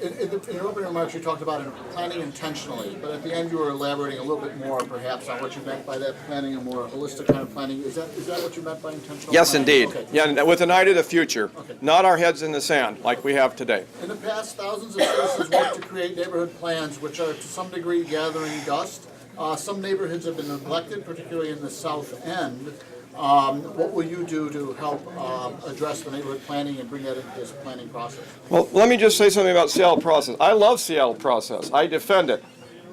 In your opening remarks, you talked about planning intentionally, but at the end you were elaborating a little bit more, perhaps, on what you meant by that planning, a more holistic kind of planning. Is that what you meant by intentional Yes, planning? indeed. Okay. Yeah, with an eye to the future, Okay. not our heads in the sand like we have today. In the past, thousands of citizens worked to create neighborhood plans, which are to some degree gathering dust. Some neighborhoods have been neglected, particularly in the south end. What will you do to help address the neighborhood planning and bring that into this planning process? Well, let me just say something about Seattle process. I love Seattle process. I defend it.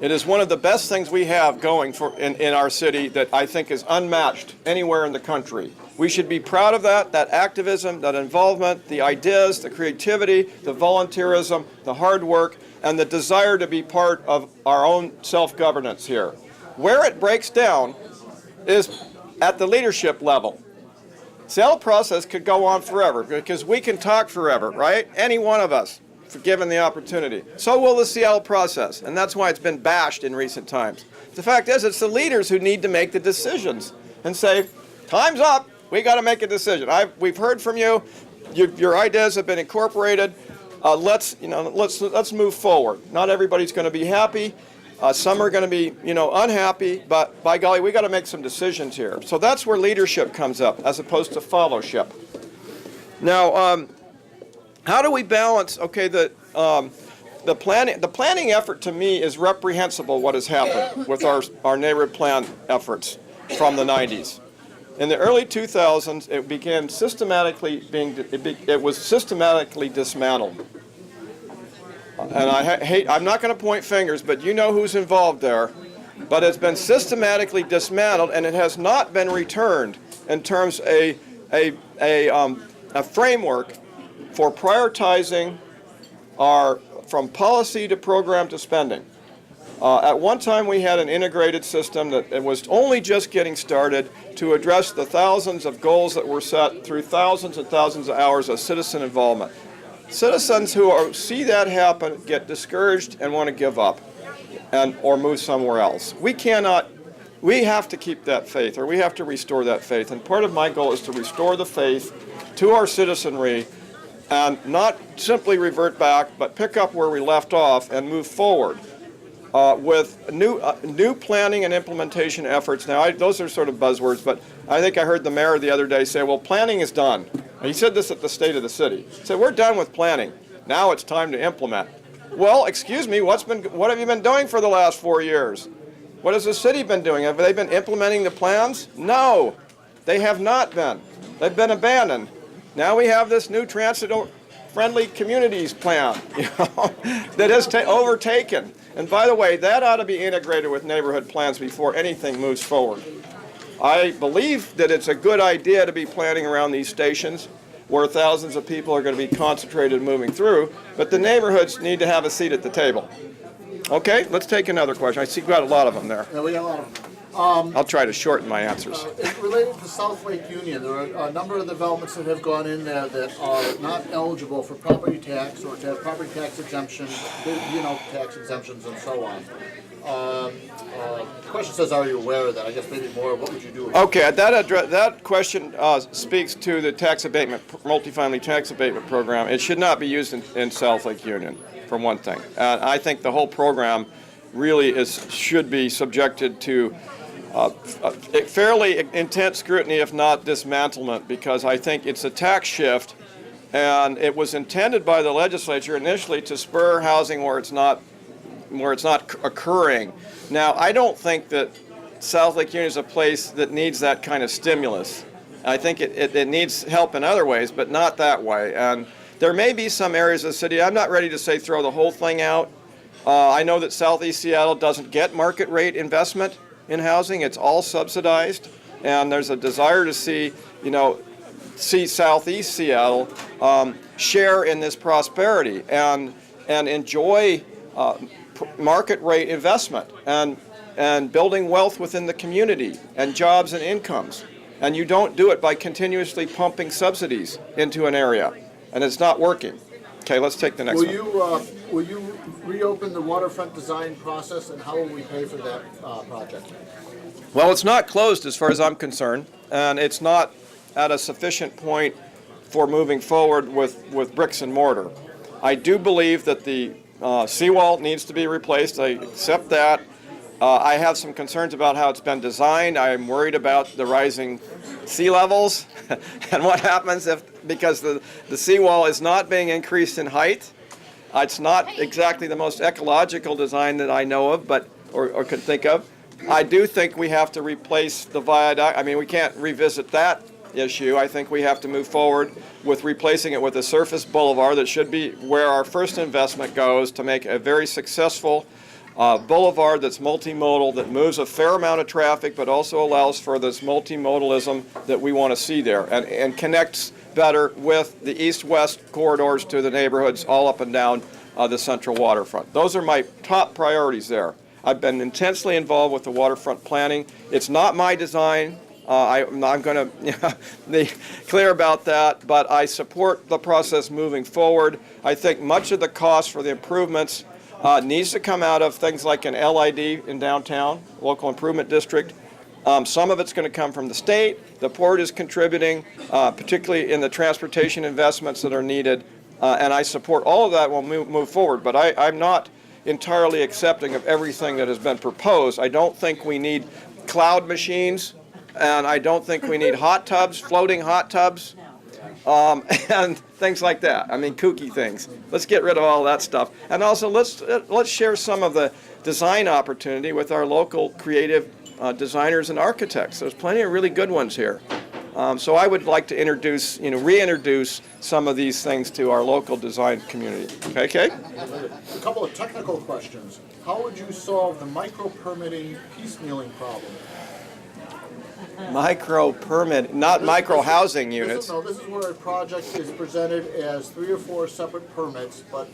It is one of the best things we have going in our city that I think is unmatched anywhere in the country. We should be proud of that activism, that involvement, the ideas, the creativity, the volunteerism, the hard work, and the desire to be part of our own self-governance here. Where it breaks down is at the leadership level. Seattle process could go on forever because we can talk forever, right? Any one of us, given the opportunity. So will the Seattle process, and that's why it's been bashed in recent times. The fact is, it's the leaders who need to make the decisions and say, time's up, we got to make a decision. We've heard from you, your ideas have been incorporated, let's move forward. Not everybody's going to be happy. Some are going to be, unhappy, but by golly, we got to make some decisions here. So that's where leadership comes up, as opposed to followship. Now, how do we balance? Okay, the planning effort to me is reprehensible. What has happened with our neighborhood plan efforts from the 90s? In the early 2000s, it began systematically it was systematically dismantled. And I'm not going to point fingers, but you know who's involved there. But it's been systematically dismantled, and it has not been returned in terms of a framework for prioritizing from policy to program to spending. At one time, we had an integrated system that it was only just getting started to address the thousands of goals that were set through thousands and thousands of hours of citizen involvement. Citizens who see that happen get discouraged and want to give up or move somewhere else. We have to keep that faith, or we have to restore that faith. And part of my goal is to restore the faith to our citizenry and not simply revert back, but pick up where we left off and move forward with new planning and implementation efforts. Now, those are sort of buzzwords, but I think I heard the mayor the other day say, well, planning is done. He said this at the State of the City. He said, we're done with planning. Now it's time to implement. Well, excuse me, what have you been doing for the last 4 years? What has the city been doing? Have they been implementing the plans? No, they have not been. They've been abandoned. Now we have this new transit-friendly communities plan, that is overtaken. And by the way, that ought to be integrated with neighborhood plans before anything moves forward. I believe that it's a good idea to be planning around these stations where thousands of people are going to be concentrated moving through, but the neighborhoods need to have a seat at the table. Okay, let's take another question. I see we've got a lot of them there. Yeah, we got a lot of them. I'll try to shorten my answers. Related to South Lake Union, there are a number of developments that have gone in there that are not eligible for property tax or to have property tax exemptions, tax exemptions and so on. The question says, are you aware of that? I guess maybe more, what would you do? Okay, that question speaks to the tax abatement, multifamily tax abatement program. It should not be used in South Lake Union, for one thing. I think the whole program really should be subjected to fairly intense scrutiny, if not dismantlement, because I think it's a tax shift, and it was intended by the legislature initially to spur housing where it's not occurring. Now, I don't think that South Lake Union is a place that needs that kind of stimulus. I think it needs help in other ways, but not that way. And there may be some areas of the city, I'm not ready to say throw the whole thing out. I know that Southeast Seattle doesn't get market rate investment in housing. It's all subsidized, and there's a desire to see Southeast Seattle share in this prosperity and enjoy market rate investment and building wealth within the community and jobs and incomes. And you don't do it by continuously pumping subsidies into an area, and it's not working. Okay, let's take the next one. Will you reopen the waterfront design process, and how will we pay for that project? Well, it's not closed as far as I'm concerned, and it's not at a sufficient point for moving forward with bricks and mortar. I do believe that the seawall needs to be replaced. I accept that. I have some concerns about how it's been designed. I'm worried about the rising sea levels and what happens because the seawall is not being increased in height. It's not exactly the most ecological design that I know of, or could think of. I do think we have to replace the viaduct. I mean, we can't revisit that issue. I think we have to move forward with replacing it with a surface boulevard that should be where our first investment goes to make a very successful boulevard that's multimodal, that moves a fair amount of traffic, but also allows for this multimodalism that we want to see there, and connects better with the east-west corridors to the neighborhoods all up and down the central waterfront. Those are my top priorities there. I've been intensely involved with the waterfront planning. It's not my design. I'm going to be clear about that, but I support the process moving forward. I think much of the cost for the improvements needs to come out of things like an LID in downtown, local improvement district. Some of it's going to come from the state. The port is contributing, particularly in the transportation investments that are needed, and I support all of that when we move forward. But I'm not entirely accepting of everything that has been proposed. I don't think we need cloud machines, and I don't think we need hot tubs, floating hot tubs, and things like that. I mean, kooky things. Let's get rid of all that stuff. And also, let's share some of the design opportunity with our local creative designers and architects. There's plenty of really good ones here. So I would like to reintroduce some of these things to our local design community. Okay? A couple of technical questions. How would you solve the micro-permitting piecemealing problem? Micro-permit, not micro-housing units. This is where a project is presented as 3 or 4 separate permits, but...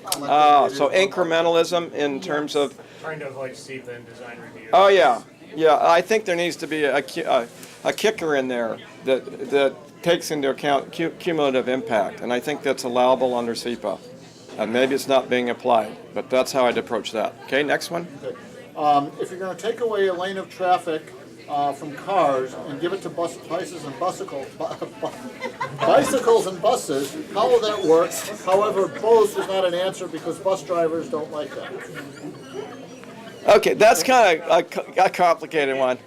So incrementalism in terms of... Trying to avoid SEPA and design review. Oh, yeah. Yeah, I think there needs to be a kicker in there that takes into account cumulative impact, and I think that's allowable under SEPA. And maybe it's not being applied, but that's how I'd approach that. Okay, next one. Okay. If you're going to take away a lane of traffic from cars and give it to bicycles and buses, how will that work? However, both is not an answer because bus drivers don't like that. Okay, that's kind of a complicated one.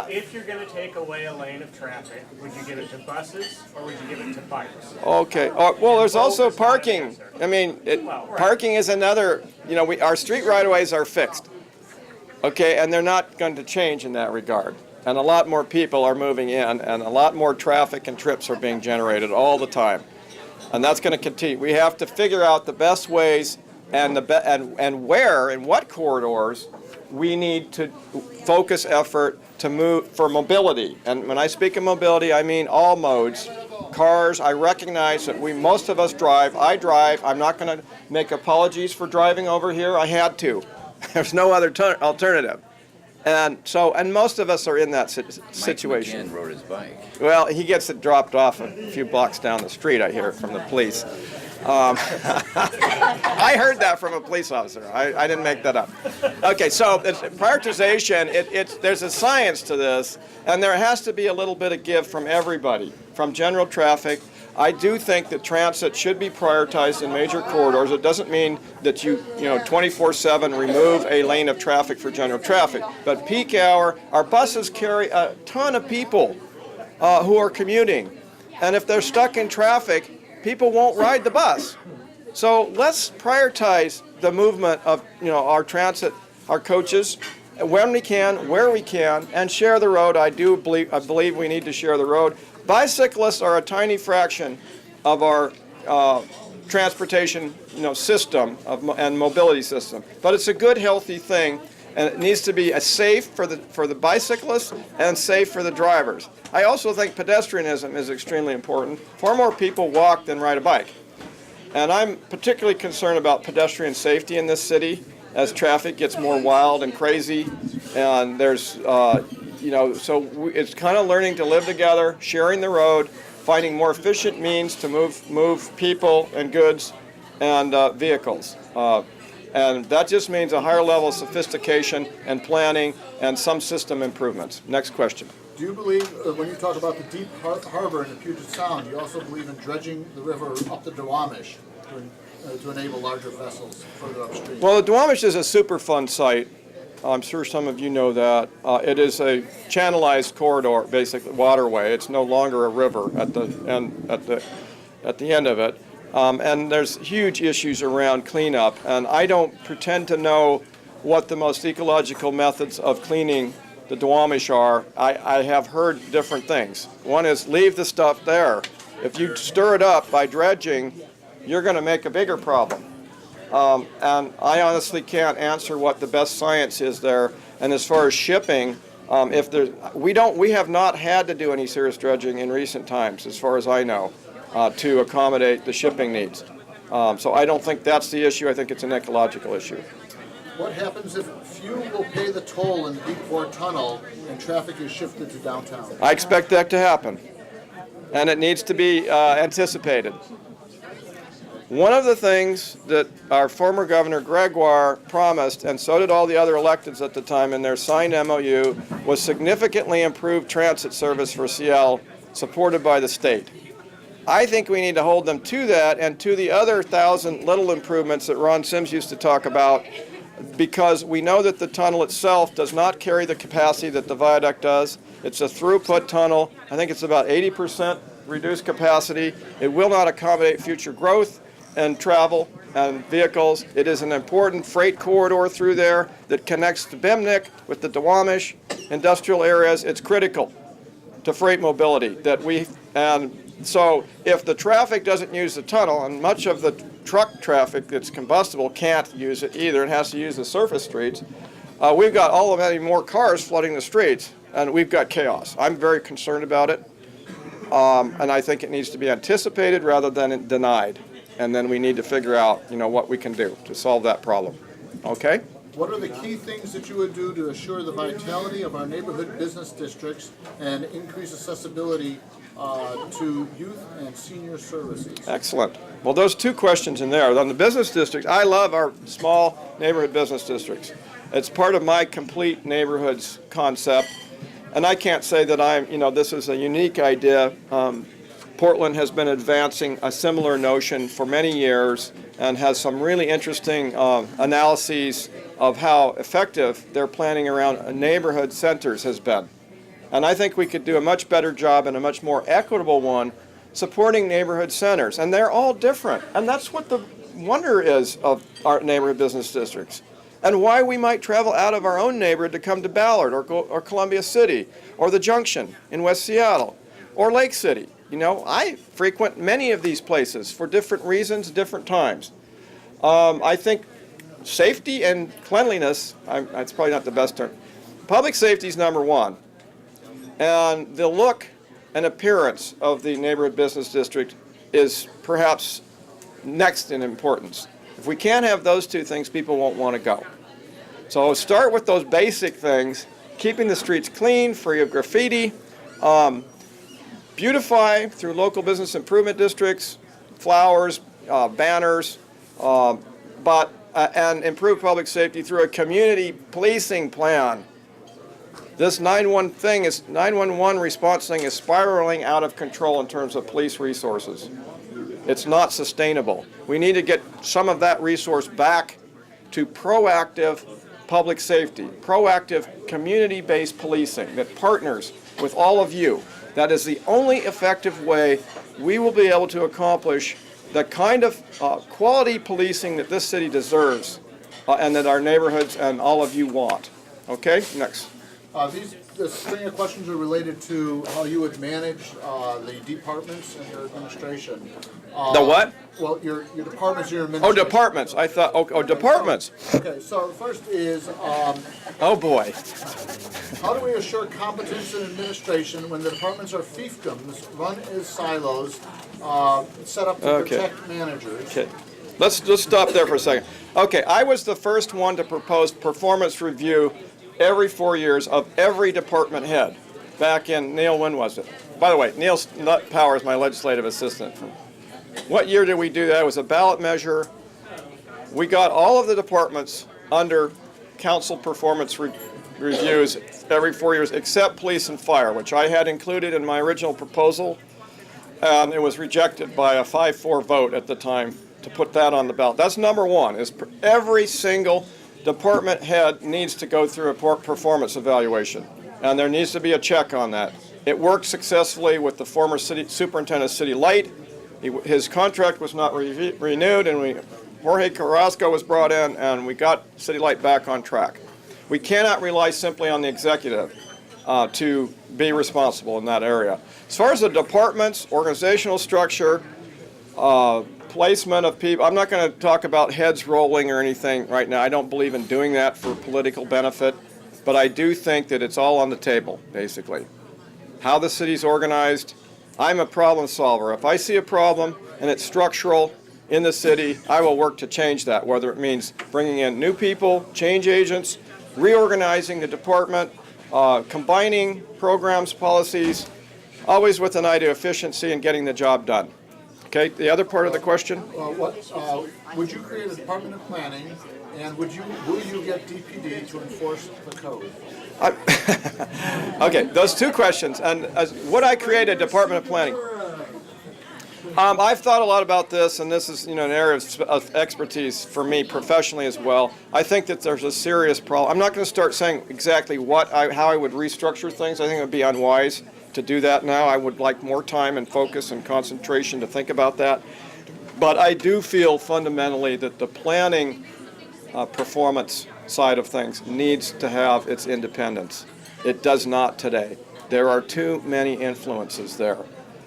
If you're going to take away a lane of traffic, would you give it to buses or would you give it to bikes? Okay. Well, there's also parking. I mean, parking is another. Our street right-of-ways are fixed. Okay, and they're not going to change in that regard. And a lot more people are moving in, and a lot more traffic and trips are being generated all the time. And that's going to continue. We have to figure out the best ways and where and what corridors we need to focus effort to move for mobility. And when I speak of mobility, I mean all modes. Cars, I recognize that most of us drive. I drive. I'm not going to make apologies for driving over here. I had to. There's no other alternative. And most of us are in that situation. Mike McGinn rode his bike. Well, he gets it dropped off a few blocks down the street, I hear, from the police. I heard that from a police officer. I didn't make that up. Okay, so prioritization, there's a science to this, and there has to be a little bit of give from everybody, from general traffic. I do think that transit should be prioritized in major corridors. It doesn't mean that you 24/7 remove a lane of traffic for general traffic. But peak hour, our buses carry a ton of people who are commuting. And if they're stuck in traffic, people won't ride the bus. So let's prioritize the movement of our transit, our coaches, when we can, where we can, and share the road. I believe we need to share the road. Bicyclists are a tiny fraction of our transportation system and mobility system, but it's a good, healthy thing, and it needs to be safe for the bicyclists and safe for the drivers. I also think pedestrianism is extremely important. Far more people walk than ride a bike, and I'm particularly concerned about pedestrian safety in this city as traffic gets more wild and crazy, and there's so it's kind of learning to live together, sharing the road, finding more efficient means to move people and goods and vehicles. And that just means a higher level of sophistication and planning and some system improvements. Next question. Do you believe, when you talk about the deep harbor in the Puget Sound, you also believe in dredging the river up the Duwamish? to enable larger vessels further upstream? Well, the Duwamish is a Superfund site. I'm sure some of you know that. It is a channelized corridor, basically waterway. It's no longer a river at the end of it. And there's huge issues around cleanup. And I don't pretend to know what the most ecological methods of cleaning the Duwamish are. I have heard different things. One is leave the stuff there. If you stir it up by dredging, you're going to make a bigger problem. And I honestly can't answer what the best science is there. And as far as shipping, we have not had to do any serious dredging in recent times, as far as I know, to accommodate the shipping needs. So I don't think that's the issue. I think it's an ecological issue. What happens if few will pay the toll in Deepport Tunnel and traffic is shifted to downtown? I expect that to happen, and it needs to be anticipated. One of the things that our former Governor Gregoire promised, and so did all the other electeds at the time in their signed MOU, was significantly improved transit service for Seattle, supported by the state. I think we need to hold them to that and to the other 1,000 little improvements that Ron Sims used to talk about, because we know that the tunnel itself does not carry the capacity that the viaduct does. It's a throughput tunnel. I think it's about 80% reduced capacity. It will not accommodate future growth and travel and vehicles. It is an important freight corridor through there that connects to Bimnik with the Duwamish industrial areas. It's critical to freight mobility and so if the traffic doesn't use the tunnel, and much of the truck traffic that's combustible can't use it either, it has to use the surface streets, we've got all of many more cars flooding the streets, and we've got chaos. I'm very concerned about it, and I think it needs to be anticipated rather than denied. And then we need to figure out, what we can do to solve that problem. Okay? What are the key things that you would do to assure the vitality of our neighborhood business districts and increase accessibility to youth and senior services? Excellent. Well, those two questions in there. On the business districts, I love our small neighborhood business districts. It's part of my complete neighborhoods concept. And I can't say that this is a unique idea. Portland has been advancing a similar notion for many years and has some really interesting analyses of how effective their planning around neighborhood centers has been. And I think we could do a much better job and a much more equitable one supporting neighborhood centers. And they're all different. And that's what the wonder is of our neighborhood business districts. And why we might travel out of our own neighborhood to come to Ballard or Columbia City or the Junction in West Seattle or Lake City. I frequent many of these places for different reasons, different times. I think safety and cleanliness, that's probably not the best term. Public safety is number one. And the look and appearance of the neighborhood business district is perhaps next in importance. If we can't have those two things, people won't want to go. So start with those basic things, keeping the streets clean, free of graffiti, beautify through local business improvement districts, flowers, banners, and improve public safety through a community policing plan. This 911 response thing is spiraling out of control in terms of police resources. It's not sustainable. We need to get some of that resource back to proactive public safety, proactive community-based policing that partners with all of you. That is the only effective way we will be able to accomplish the kind of quality policing that this city deserves and that our neighborhoods and all of you want. Okay, next. The string of questions are related to how you would manage the departments in your administration. The what? Well, your departments, your administration. Oh, departments. I thought, departments. Okay, so the first is, Oh, boy. how do we assure competence in administration when the departments are fiefdoms, run as silos, set up to protect managers? Okay. Let's just stop there for a second. Okay, I was the first one to propose performance review every 4 years of every department head. Back in, Neil, when was it? By the way, Neil Power is my legislative assistant. What year did we do that? It was a ballot measure. We got all of the departments under council performance reviews every 4 years, except police and fire, which I had included in my original proposal. And it was rejected by a 5-4 vote at the time to put that on the ballot. That's number one, is every single department head needs to go through a performance evaluation, and there needs to be a check on that. It worked successfully with the former city superintendent of City Light. His contract was not renewed, and Jorge Carrasco was brought in, and we got City Light back on track. We cannot rely simply on the executive to be responsible in that area. As far as the departments, organizational structure, placement of people, I'm not going to talk about heads rolling or anything right now. I don't believe in doing that for political benefit, but I do think that it's all on the table, basically. How the city's organized. I'm a problem solver. If I see a problem and it's structural in the city, I will work to change that, whether it means bringing in new people, change agents, reorganizing the department, combining programs, policies, always with an eye to efficiency and getting the job done. Okay, the other part of the question? Would you create a Department of Planning, and will you get DPD to enforce the code? Okay, those two questions. And would I create a Department of Planning? I've thought a lot about this, and this is an area of expertise for me professionally as well. I think that there's a serious problem. I'm not going to start saying exactly how I would restructure things. I think it would be unwise to do that now. I would like more time and focus and concentration to think about that. But I do feel fundamentally that the planning performance side of things needs to have its independence. It does not today. There are too many influences there.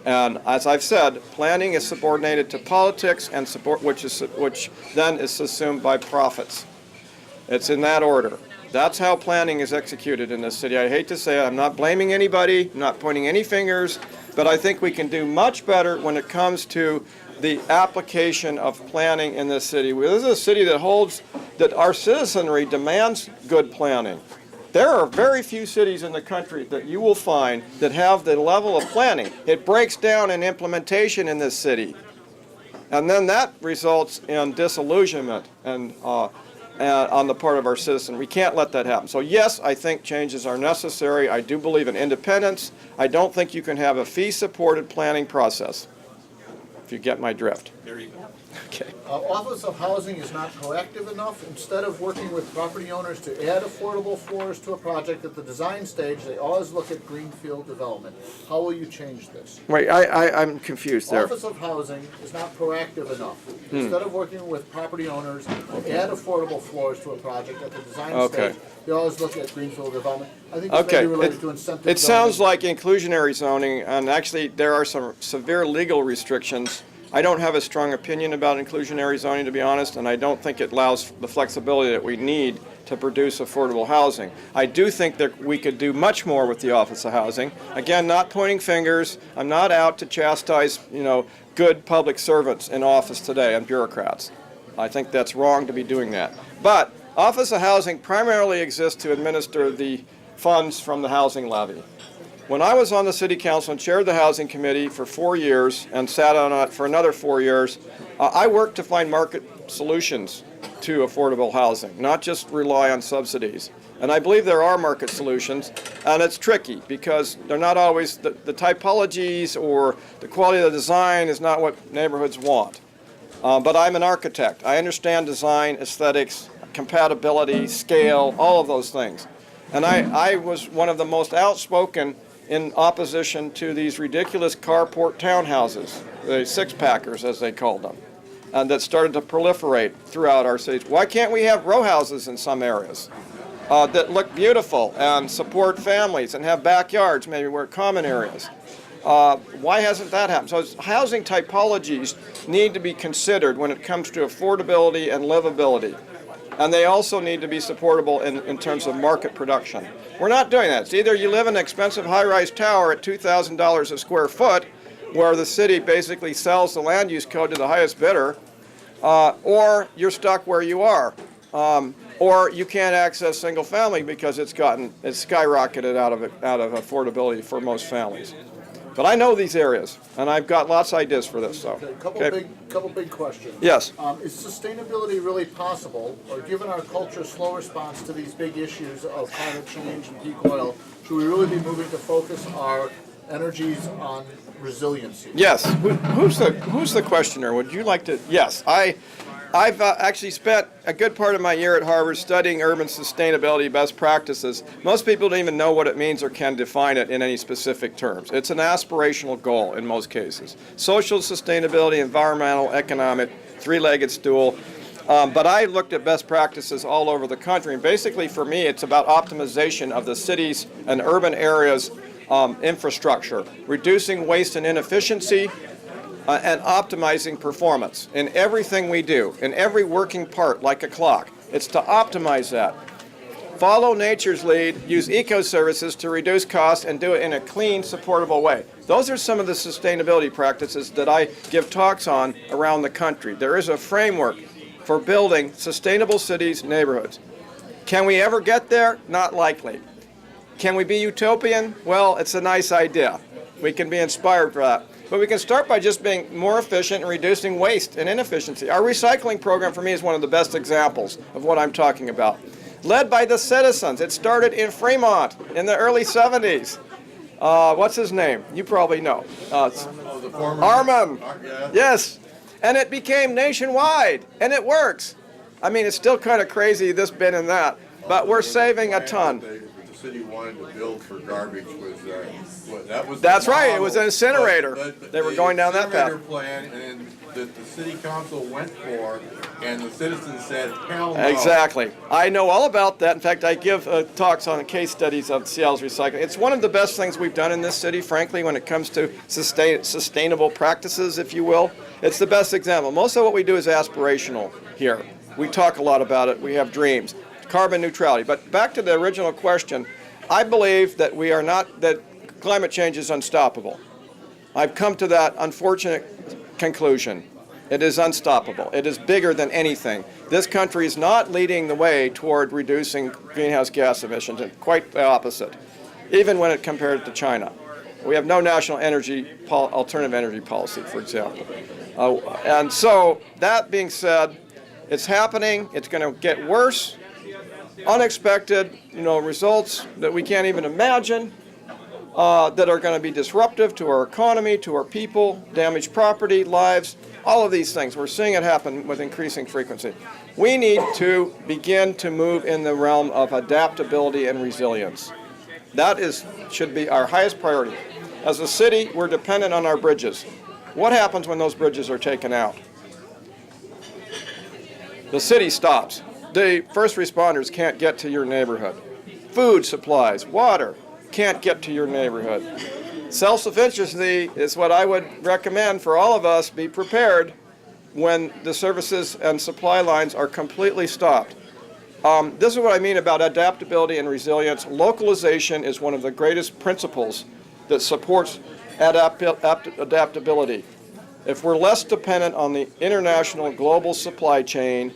And as I've said, planning is subordinated to politics, and which then is assumed by profits. It's in that order. That's how planning is executed in this city. I hate to say it, I'm not blaming anybody, not pointing any fingers, but I think we can do much better when it comes to the application of planning in this city. This is a city that our citizenry demands good planning. There are very few cities in the country that you will find that have the level of planning. It breaks down in implementation in this city. And then that results in disillusionment and on the part of our citizen. We can't let that happen. So yes, I think changes are necessary. I do believe in independence. I don't think you can have a fee-supported planning process, if you get my drift. There you go. Okay. Office of Housing is not proactive enough. Instead of working with property owners to add affordable floors to a project at the design stage, they always look at greenfield development. How will you change this? Wait, I'm confused there. Office of Housing is not proactive enough. Instead of working with property owners to add affordable floors to a project at the design stage, they always look at greenfield development. I think this may be related to incentive It sounds like inclusionary zoning, and actually there are some severe legal restrictions. I don't have a strong opinion about inclusionary zoning, to be honest, and I don't think it allows the flexibility that we need to produce affordable housing. I do think that we could do much more with the Office of Housing. Again, not pointing fingers. I'm not out to chastise, good public servants in office today and bureaucrats. I think that's wrong to be doing that. But Office of Housing primarily exists to administer the funds from the housing levy. When I was on the City Council and chaired the Housing Committee for 4 years and sat on it for another 4 years, I worked to find market solutions to affordable housing, not just rely on subsidies. And I believe there are market solutions, and it's tricky because they're not always, the typologies or the quality of the design is not what neighborhoods want. But I'm an architect. I understand design, aesthetics, compatibility, scale, all of those things. And I was one of the most outspoken in opposition to these ridiculous carport townhouses, the six-packers as they called them, and that started to proliferate throughout our cities. Why can't we have row houses in some areas that look beautiful and support families and have backyards, maybe where common areas? Why hasn't that happened? So housing typologies need to be considered when it comes to affordability and livability. And they also need to be supportable in terms of market production. We're not doing that. It's either you live in an expensive high-rise tower at $2,000 a square foot, where the city basically sells the land use code to the highest bidder, or you're stuck where you are. Or you can't access single family because it's skyrocketed out of affordability for most families. But I know these areas, and I've got lots of ideas for this. So, couple big questions. Yes. Is sustainability really possible, or given our culture's slow response to these big issues of climate change and peak oil, should we really be moving to focus our energies on resiliency. Yes. Who's the questioner? Would you like to? Yes. I've actually spent a good part of my year at Harvard studying urban sustainability best practices. Most people don't even know what it means or can define it in any specific terms. It's an aspirational goal in most cases. Social sustainability, environmental, economic, three-legged stool. But I looked at best practices all over the country, and basically for me it's about optimization of the cities and urban areas infrastructure, reducing waste and inefficiency, and optimizing performance in everything we do, in every working part like a clock. It's to optimize that. Follow nature's lead, use eco-services to reduce costs, and do it in a clean, supportable way. Those are some of the sustainability practices that I give talks on around the country. There is a framework for building sustainable cities, neighborhoods. Can we ever get there? Not likely. Can we be utopian? Well, it's a nice idea. We can be inspired for that. But we can start by just being more efficient and reducing waste and inefficiency. Our recycling program for me is one of the best examples of what I'm talking about. Led by the citizens. It started in Fremont in the early 70s. What's his name? You probably know. Armin. Yes. And it became nationwide, and it works. I mean, it's still kind of crazy, this bin and that, but we're saving a ton. The city wanted to build for garbage was That's right, it was an incinerator. They were going down that path. The incinerator plan and that the city council went for, and the citizens said, hell no. Exactly. I know all about that. In fact, I give talks on case studies of Seattle's recycling. It's one of the best things we've done in this city, frankly, when it comes to sustainable practices, if you will. It's the best example. Most of what we do is aspirational here. We talk a lot about it. We have dreams. Carbon neutrality. But back to the original question, I believe that that climate change is unstoppable. I've come to that unfortunate conclusion. It is unstoppable. It is bigger than anything. This country is not leading the way toward reducing greenhouse gas emissions, and quite the opposite, even when it compared to China. We have no national alternative energy policy, for example. And so, that being said, it's happening. It's going to get worse. Unexpected, results that we can't even imagine, that are going to be disruptive to our economy, to our people, damage property, lives, all of these things. We're seeing it happen with increasing frequency. We need to begin to move in the realm of adaptability and resilience. That should be our highest priority. As a city, we're dependent on our bridges. What happens when those bridges are taken out? The city stops. The first responders can't get to your neighborhood. Food supplies, water, can't get to your neighborhood. Self-sufficiency is what I would recommend for all of us. Be prepared when the services and supply lines are completely stopped. This is what I mean about adaptability and resilience. Localization is one of the greatest principles that supports adaptability. If we're less dependent on the international global supply chain,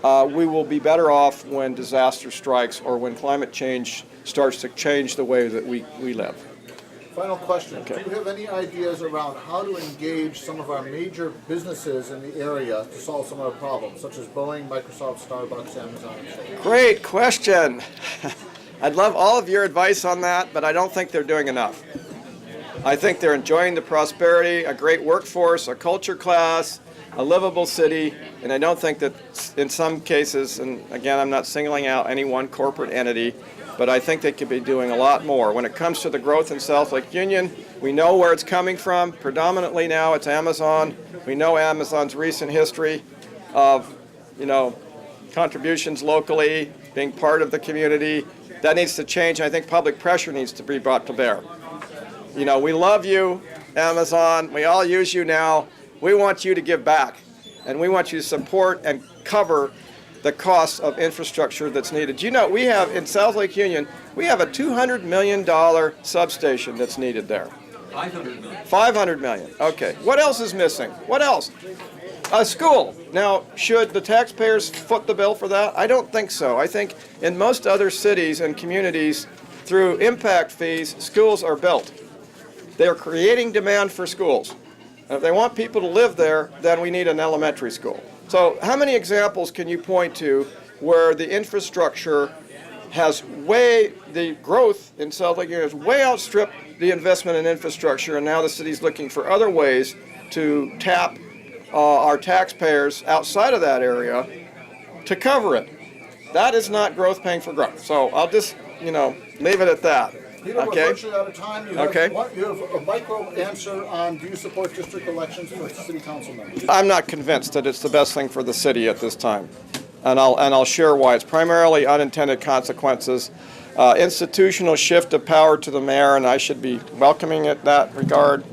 we will be better off when disaster strikes or when climate change starts to change the way that we live. Final question. Okay. Do you have any ideas around how to engage some of our major businesses in the area to solve some of our problems, such as Boeing, Microsoft, Starbucks, Amazon, and so on? Great question. I'd love all of your advice on that, but I don't think they're doing enough. I think they're enjoying the prosperity, a great workforce, a culture class, a livable city, and I don't think that in some cases, and again, I'm not singling out any one corporate entity, but I think they could be doing a lot more. When it comes to the growth in South Lake Union, we know where it's coming from. Predominantly now it's Amazon. We know Amazon's recent history of, contributions locally, being part of the community. That needs to change, and I think public pressure needs to be brought to bear. We love you, Amazon. We all use you now. We want you to give back, and we want you to support and cover the costs of infrastructure that's needed. We have, in South Lake Union, we have a $200 million substation that's needed there. 500 million. 500 million, okay. What else is missing? What else? A school. Now, should the taxpayers foot the bill for that? I don't think so. I think in most other cities and communities, through impact fees, schools are built. They're creating demand for schools. And if they want people to live there, then we need an elementary school. So how many examples can you point to where the infrastructure the growth in South Lake Union has way outstripped the investment in infrastructure, and now the city's looking for other ways to tap our taxpayers outside of that area to cover it. That is not growth paying for growth. So I'll just, leave it at that. Peter, we're Okay? virtually out of time. You have a micro answer on, do you support district elections for city council members? I'm not convinced that it's the best thing for the city at this time, and I'll share why. It's primarily unintended consequences, institutional shift of power to the mayor, and I should be welcoming it that regard.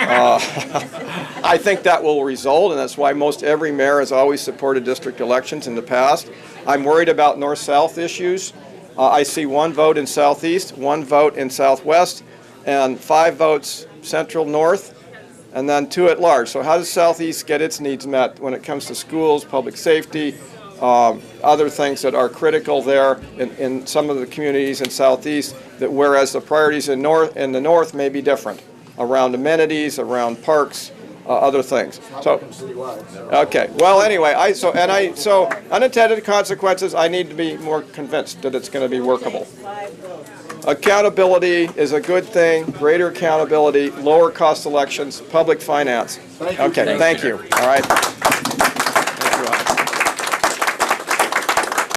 I think that will result, and that's why most every mayor has always supported district elections in the past. I'm worried about north-south issues. I see 1 vote in southeast, 1 vote in southwest, and 5 votes central north, and then 2 at large. So how does southeast get its needs met when it comes to schools, public safety, other things that are critical there in some of the communities in southeast, that whereas the priorities in the north may be different, around amenities, around parks, other things. So, okay. Well, anyway, so unintended consequences. I need to be more convinced that it's going to be workable. Accountability is a good thing. Greater accountability, lower cost elections, public finance. Thank you. Okay. Thank you. All right.